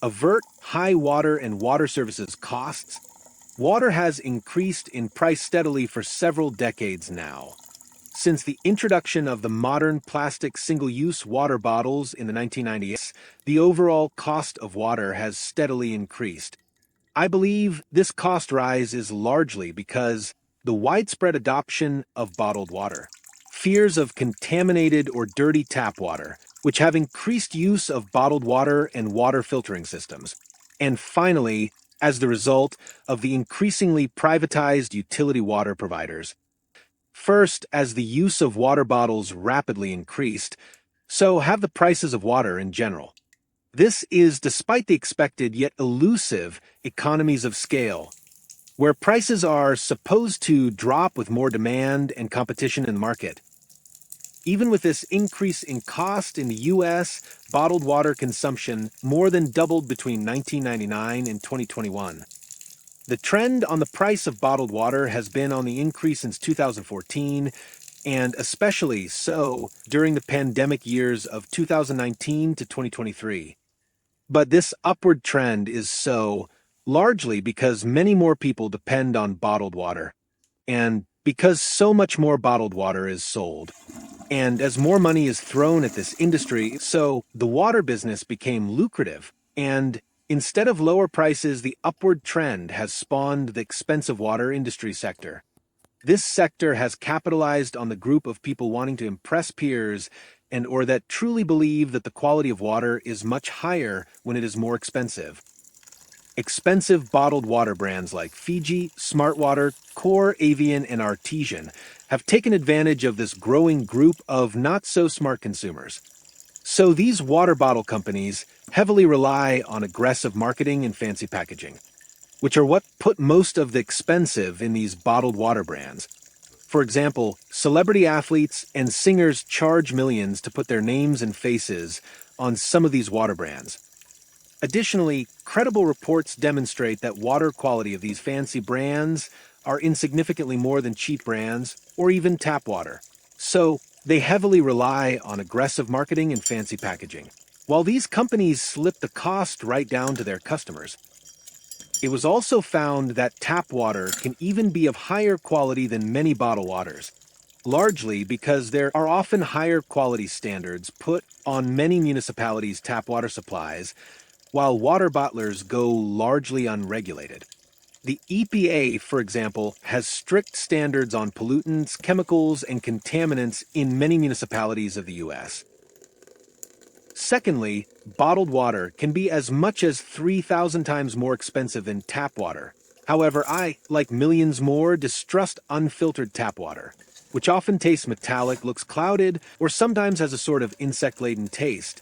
Avert high water and water services costs. Water has increased in price steadily for several decades now. Since the introduction of the modern plastic single-use water bottles in the 1990s, the overall cost of water has steadily increased. I believe this cost rise is largely because the widespread adoption of bottled water, fears of contaminated or dirty tap water, which have increased use of bottled water and water filtering systems, and finally, as the result of the increasingly privatized utility water providers. First, as the use of water bottles rapidly increased, so have the prices of water in general. This is despite the expected yet elusive economies of scale, where prices are supposed to drop with more demand and competition in the market. Even with this increase in cost in the U.S., bottled water consumption more than doubled between 1999 and 2021. The trend on the price of bottled water has been on the increase since 2014, and especially so during the pandemic years of 2019 to 2023. But this upward trend is so largely because many more people depend on bottled water, and because so much more bottled water is sold. And as more money is thrown at this industry, so the water business became lucrative, and instead of lower prices, the upward trend has spawned the expensive water industry sector. This sector has capitalized on the group of people wanting to impress peers and or that truly believe that the quality of water is much higher when it is more expensive. Expensive bottled water brands like Fiji, Smartwater, Core, Avian, and Artesian have taken advantage of this growing group of not-so-smart consumers. So these water bottle companies heavily rely on aggressive marketing and fancy packaging, which are what put most of the expensive in these bottled water brands. For example, celebrity athletes and singers charge millions to put their names and faces on some of these water brands. Additionally, credible reports demonstrate that water quality of these fancy brands are insignificantly more than cheap brands or even tap water. So, they heavily rely on aggressive marketing and fancy packaging. While these companies slip the cost right down to their customers, it was also found that tap water can even be of higher quality than many bottled waters, largely because there are often higher quality standards put on many municipalities' tap water supplies, while water bottlers go largely unregulated. The EPA, for example, has strict standards on pollutants, chemicals, and contaminants in many municipalities of the U.S. Secondly, bottled water can be as much as 3,000 times more expensive than tap water. However, I, like millions more, distrust unfiltered tap water, which often tastes metallic, looks clouded, or sometimes has a sort of insect-laden taste.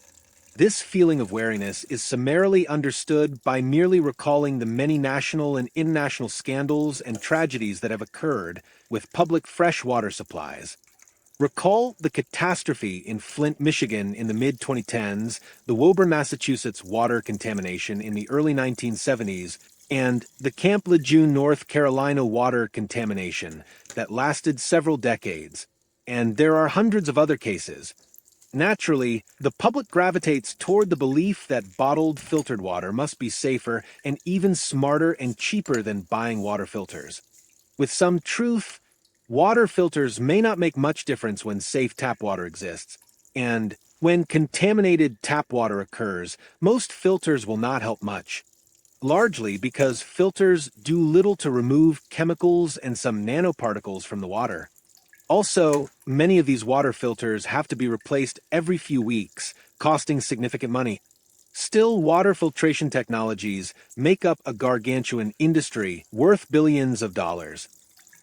This feeling of wariness is summarily understood by merely recalling the many national and international scandals and tragedies that have occurred with public freshwater supplies. Recall the catastrophe in Flint, Michigan in the mid-2010s, the Woburn, Massachusetts water contamination in the early 1970s, and the Camp Lejeune, North Carolina water contamination that lasted several decades. And there are hundreds of other cases. Naturally, the public gravitates toward the belief that bottled filtered water must be safer and even smarter and cheaper than buying water filters. With some truth, water filters may not make much difference when safe tap water exists, and when contaminated tap water occurs, most filters will not help much, largely because filters do little to remove chemicals and some nanoparticles from the water. Also, many of these water filters have to be replaced every few weeks, costing significant money. Still, water filtration technologies make up a gargantuan industry worth billions of dollars.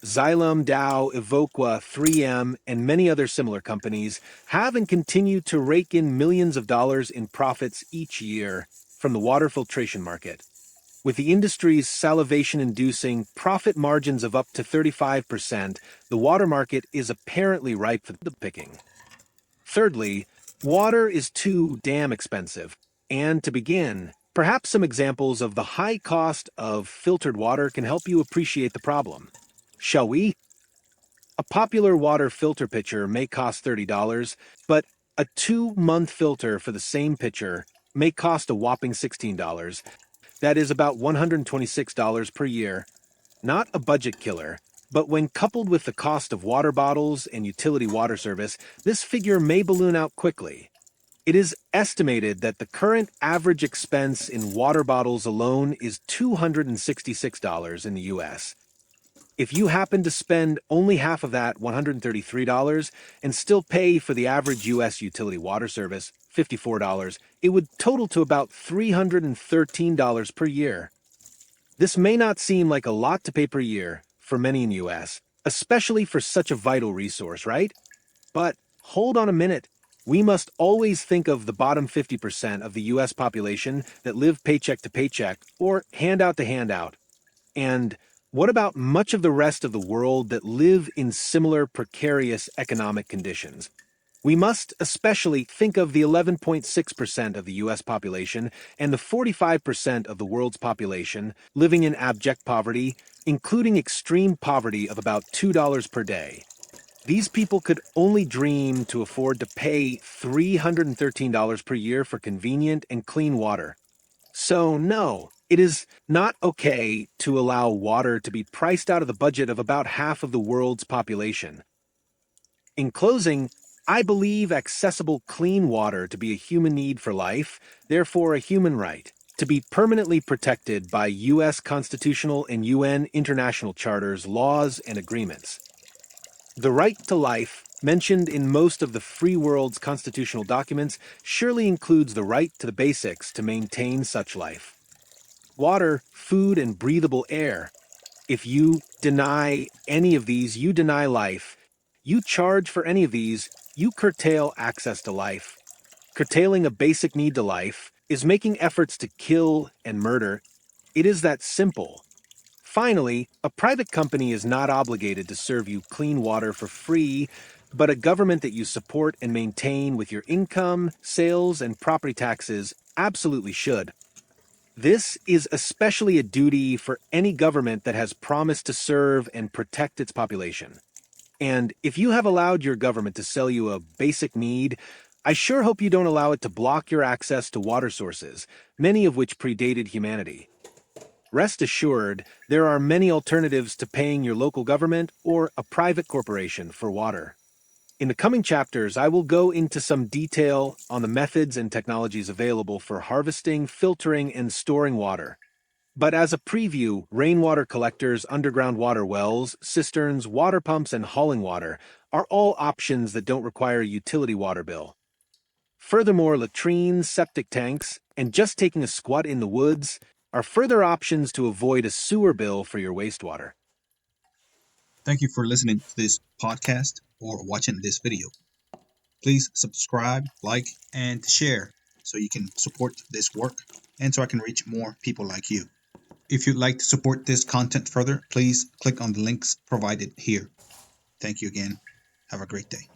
Xylem, Dow, Evoqua, 3M, and many other similar companies have and continue to rake in millions of dollars in profits each year from the water filtration market. With the industry's salivation-inducing profit margins of up to 35%, the water market is apparently ripe for the picking. Thirdly, water is too damn expensive. And to begin, perhaps some examples of the high cost of filtered water can help you appreciate the problem. Shall we? A popular water filter pitcher may cost $30, but a 2-month filter for the same pitcher may cost a whopping $16. That is about $126 per year. Not a budget killer, but when coupled with the cost of water bottles and utility water service, this figure may balloon out quickly. It is estimated that the current average expense in water bottles alone is $266 in the US. If you happen to spend only half of that, $133, and still pay for the average US utility water service, $54, it would total to about $313 per year. This may not seem like a lot to pay per year for many in the US, especially for such a vital resource, right? But hold on a minute. We must always think of the bottom 50% of the US population that live paycheck to paycheck or handout to handout. And what about much of the rest of the world that live in similar precarious economic conditions? We must especially think of the 11.6% of the US population and the 45% of the world's population living in abject poverty, including extreme poverty of about $2 per day. These people could only dream to afford to pay $313 per year for convenient and clean water. So, no, it is not okay to allow water to be priced out of the budget of about half of the world's population. In closing, I believe accessible clean water to be a human need for life, therefore a human right, to be permanently protected by U.S. constitutional and UN international charters, laws, and agreements. The right to life, mentioned in most of the free world's constitutional documents, surely includes the right to the basics to maintain such life. Water, food, and breathable air. If you deny any of these, you deny life. You charge for any of these, you curtail access to life. Curtailing a basic need to life is making efforts to kill and murder. It is that simple. Finally, a private company is not obligated to serve you clean water for free, but a government that you support and maintain with your income, sales, and property taxes absolutely should. This is especially a duty for any government that has promised to serve and protect its population. And if you have allowed your government to sell you a basic need, I sure hope you don't allow it to block your access to water sources, many of which predated humanity. Rest assured, there are many alternatives to paying your local government or a private corporation for water. In the coming chapters, I will go into some detail on the methods and technologies available for harvesting, filtering, and storing water. But as a preview, rainwater collectors, underground water wells, cisterns, water pumps, and hauling water are all options that don't require a utility water bill. Furthermore, latrines, septic tanks, and just taking a squat in the woods are further options to avoid a sewer bill for your wastewater. Thank you for listening to this podcast or watching this video. Please subscribe, like, and share so you can support this work and so I can reach more people like you. If you'd like to support this content further, please click on the links provided here. Thank you again. Have a great day.